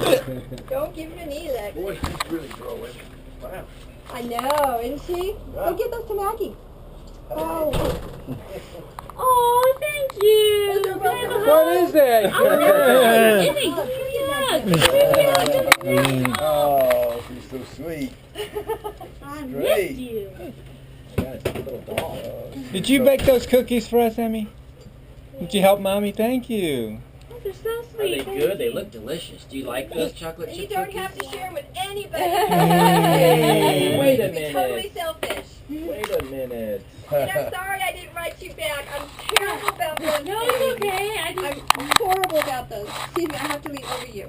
Don't give him a Nelix. Boy, she's really growing. Wow. I know, isn't she? Go get those to Maggie. Oh. Oh, thank you. What is that? Oh, she's so sweet. I miss you. Yeah, it's a little doll. Did you bake those cookies for us, Emme? Did you help Mommy? Thank you. They're so Are sweet. they good? They look delicious. Do you like those chocolate And chip you don't cookies? have to share them with anybody. Hey, wait a You'd be totally selfish. Wait a minute. And I'm sorry I didn't write you back. I'm terrible about those. No, it's things. okay. I'm horrible about those. Excuse me, I have to read over you.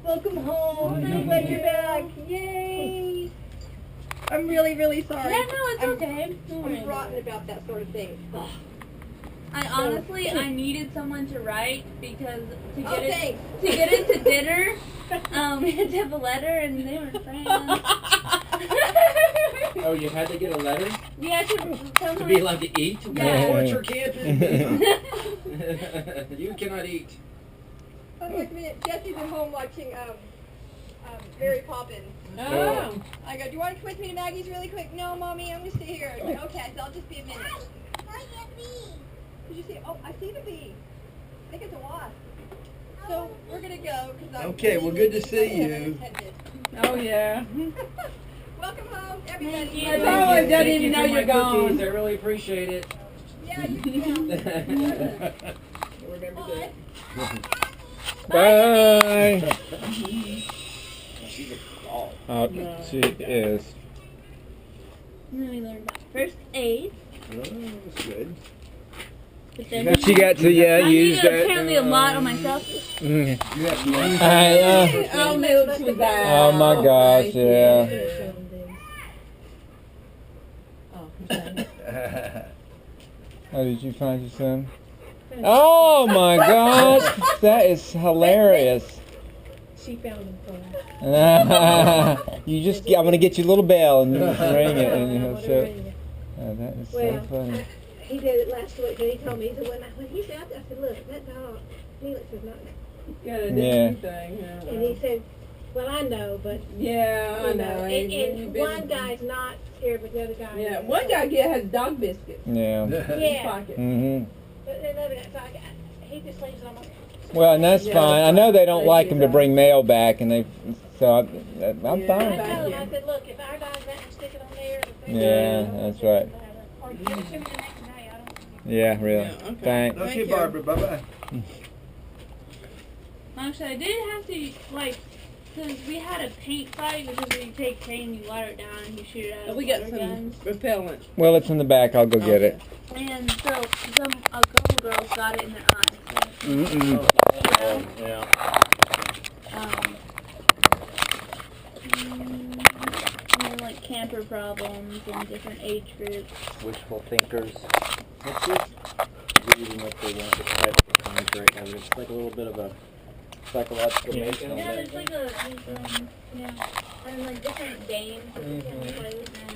Welcome home. I'm glad you're back. Yay. I'm really, really sorry. Yeah, no, it's okay. I'm rotten about that sort of thing. I honestly, I needed someone to write because to get thanks. into dinner, we had to have a letter and they were friends. Oh, you had to get a letter Yeah, to be allowed to eat? Yeah. Torture camping. You cannot eat. Oh, wait a minute. Jesse's at home watching Mary Poppins. Oh. I go, do you want to come with me to Maggie's really quick? No, Mommy, I'm going to stay here. Okay, so I'll just be a minute. Did you see? Oh, I see the bee. I think it's a wasp. So we're going to go. Okay, well, good to see you. Oh, yeah. Welcome home, everybody. Thank you. I always Thank didn't even you know for you're my cookies. gone. I really appreciate it. Yeah, you can. Remember Bye. Bye. She's a doll. Oh, she is. And then we learned about first aid. Oh, that's good. But then She got to, I use needed that. apparently a lot on myself. Mm. You have to learn. Oh, Nelix was out. Oh my gosh, yeah. Oh, did you find your son? Oh my gosh, that is hilarious. She found him for us. You just, I'm gonna get you a little bell and you just ring it and he'll show. Oh, that is so Well, funny. He did it last week, and he told me, he said, when he's out there, I said, look, that dog, Felix is not. Got a Yeah. different thing. And he said, well, I know, but, Yeah, I know. and one guy's not scared, but the other guy Yeah, is. one guy has dog biscuits Yeah. in his Yeah, pocket. Mhm. but another guy, so he just leaves it on my. Well, and that's Yeah, fine. I know they don't they like do him to that. bring mail back, and they, so I'm Yeah. I fine. told him, I said, look, if our guy's let him stick it on there. Yeah, that's right. Or give it to me the next day, I don't. Yeah, really. Yeah, okay. Thanks. Okay, Thank you. Barbara, bye-bye. Actually, I did have to, like, because we had a paint fight, which is where you take paint and you water it down and you shoot it out of We got water some guns. repellent. Well, it's in the back. I'll go get it. And so, a couple girls got it in their eyes. Mm-mm. Yeah. And then, like, camper problems and different age groups. Wishful thinkers. What's this? Reading what they want to type of comments right now. It's like a little bit of a psychological based on Yeah, that. there's like and like different games that we can play with them.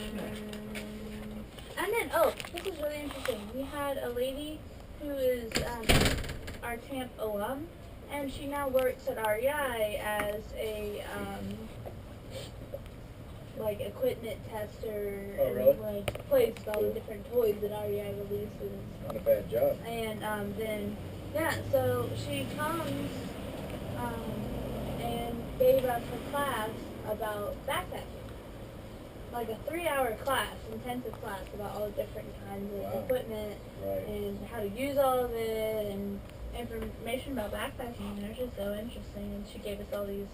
And then, this is really interesting. We had a lady who is our camp alum, and she now works at REI as a like equipment tester Oh, really? and like plays with all the different toys that REI releases. Not a bad job. And then, yeah, so she comes and gave us a class about backpacking. Like a 3-hour class, intensive class about all the different kinds of Wow. equipment Right. and how to use all of it and information about backpacking. And it was just so interesting. And she gave us all these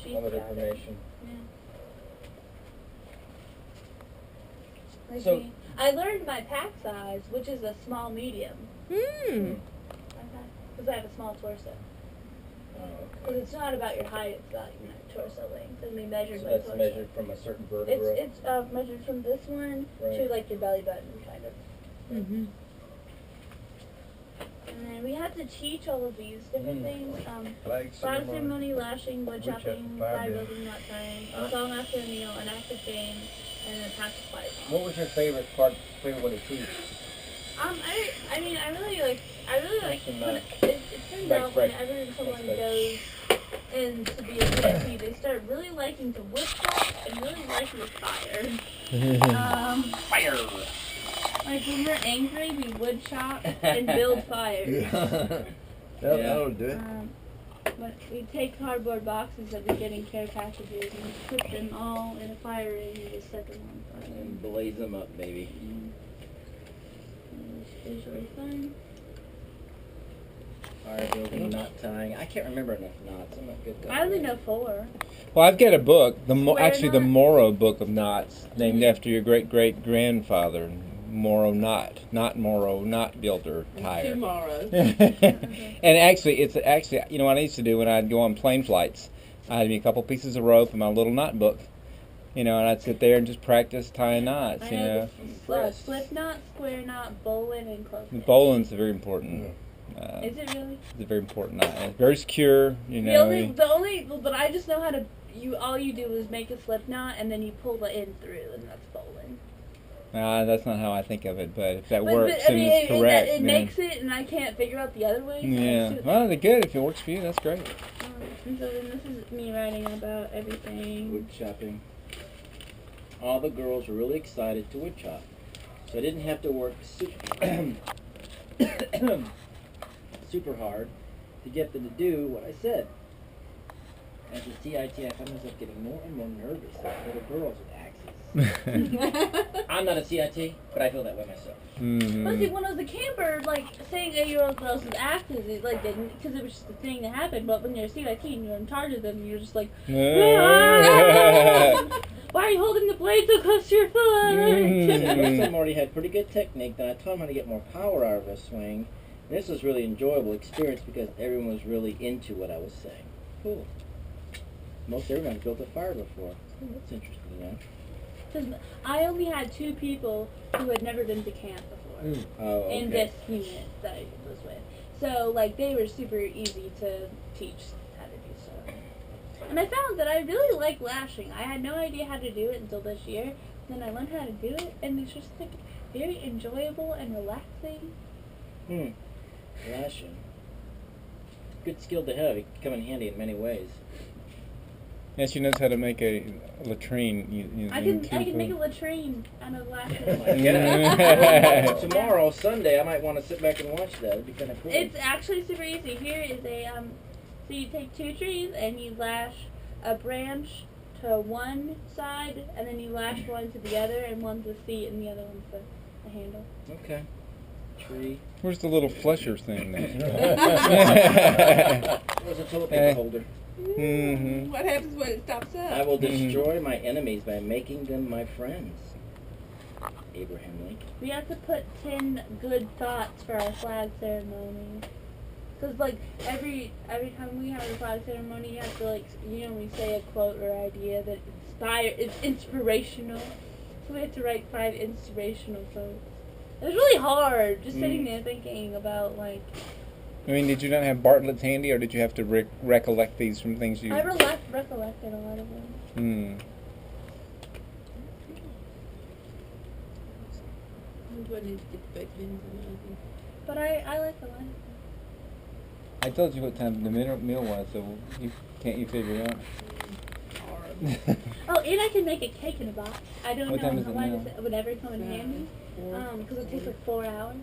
sheets All that about it. information. Yeah. Like So- I learned my pack size, which is a small medium. Hmm. Because I have a small torso. Oh, Because okay. it's not about your height, it's about your torso length. And we measured So my that's torso. measured from a certain vertebra? It's measured from this one to Right. like your belly button, kind of. Mm-hmm. And then we had to teach all of these different things. Flag Flag ceremony. ceremony, lashing, wood Wood chopping, chopping, fire fire building. building, not tying, a song after a meal, an active game, and a passive fight. What was your favorite one to teach? I really like Some, when it turns back out break. whenever someone Back goes and to be a CIT, they start really liking to wood chop and really liking to fire. Fire! Like when we're angry, we wood chop and build fires. That'll do it. But we take cardboard boxes that we get in care packages and put them all in a fire ring and just set them on fire. And blaze them up, baby. It's really fun. Fire building, knot tying. I can't remember enough knots. I'm not good at I only know 4. Well, I've got a book, Square actually the knot? Morrow Book of Knots, named after your great-great-grandfather, Morrow Knot, not Morrow Knot Builder Tire. Tomorrow. And actually, you know what I used to do when I'd go on plane flights? I had me a couple pieces of rope and my little knot book, you know, and I'd sit there and just practice tying knots, you know. Slip knot, square knot, bowline, and close knit. Bowline's very important. Is it really? It's a very important knot. It's very secure, you know. But I just know how to. All you do is make a slip knot and then you pull the end through, and that's bowline. That's not how I think of it, but if that works and mean, it's correct, it then- makes it, and I can't figure out the other way. So Yeah. Well, they're good. If it works for you, that's great. And so then this is me writing about everything. wood chopping. All the girls were really excited to wood chop, so I didn't have to work super hard to get them to do what I said. As a CIT, I found myself getting more and more nervous about little girls with axes. I'm not a CIT, but I feel that way myself. But see, when I was a camper, like, saying 8-year-old girls with axes, it, like, didn't, because it was just a thing that happened. But when you're a CIT and you're in charge of them, you're just like, why are you holding the blade so close to your foot? Most of them already had pretty good technique, then I taught them how to get more power out of a swing. And this was a really enjoyable experience because everyone was really into what I was saying. Cool. Most everyone built a fire before. Oh, that's interesting, you know. Because I only had 2 people who had never been to camp before. Oh, okay. In this unit that I was with. So, like, they were super easy to teach how to do stuff. And I found that I really like lashing. I had no idea how to do it until this year. Then I learned how to do it, and it's just, like, very enjoyable and relaxing. Lashing. Good skill to have. It can come in handy in many ways. Yeah, she knows how to make a latrine. I can make a latrine out of lashes. Tomorrow, Sunday, I might want to sit back and watch that. It'd be kind of cool. It's actually super easy. Here is a, so you take 2 trees and you lash a branch to one side, and then you lash one to the other, and one's the seat and the other one's the handle. Okay. Tree. Where's the little flesher thing then? There's a toilet paper holder. What happens when it stops up? I will destroy my enemies by making them my friends. Abraham Lincoln. We have to put 10 good thoughts for our flag ceremony. Because, like, every time we have a flag ceremony, you have to, like, you know, we say a quote or idea that it's inspirational. So we have to write 5 inspirational quotes. It was really hard, just sitting there thinking about, like... I mean, did you not have Bartlett's handy, or did you have to recollect these from things you... I recollected a lot of them. But I like the one. I told you what time the meal was, so can't you figure it out? Oh, and I can make a cake in a box. I don't What time is know it why now? it would ever come in handy. Because it takes like 4 hours.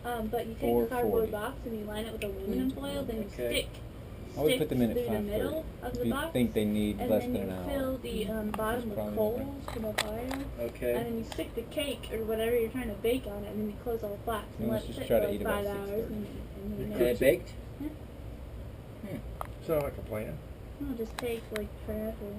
But you take a 4:40. cardboard box and you line it with aluminum foil, then you Okay. I would put them in at through the 5:30. middle of the You box. think they need And less then than you an hour. fill the bottom with probably coals from a fire. Okay. And then you stick the cake or whatever you're trying to bake on it, and then you close all the flaps and Yeah, let let's it just sit try for to like eat about 5 hours. 6:30. And you Are they baked? Sound like a plan. It'll just take like forever.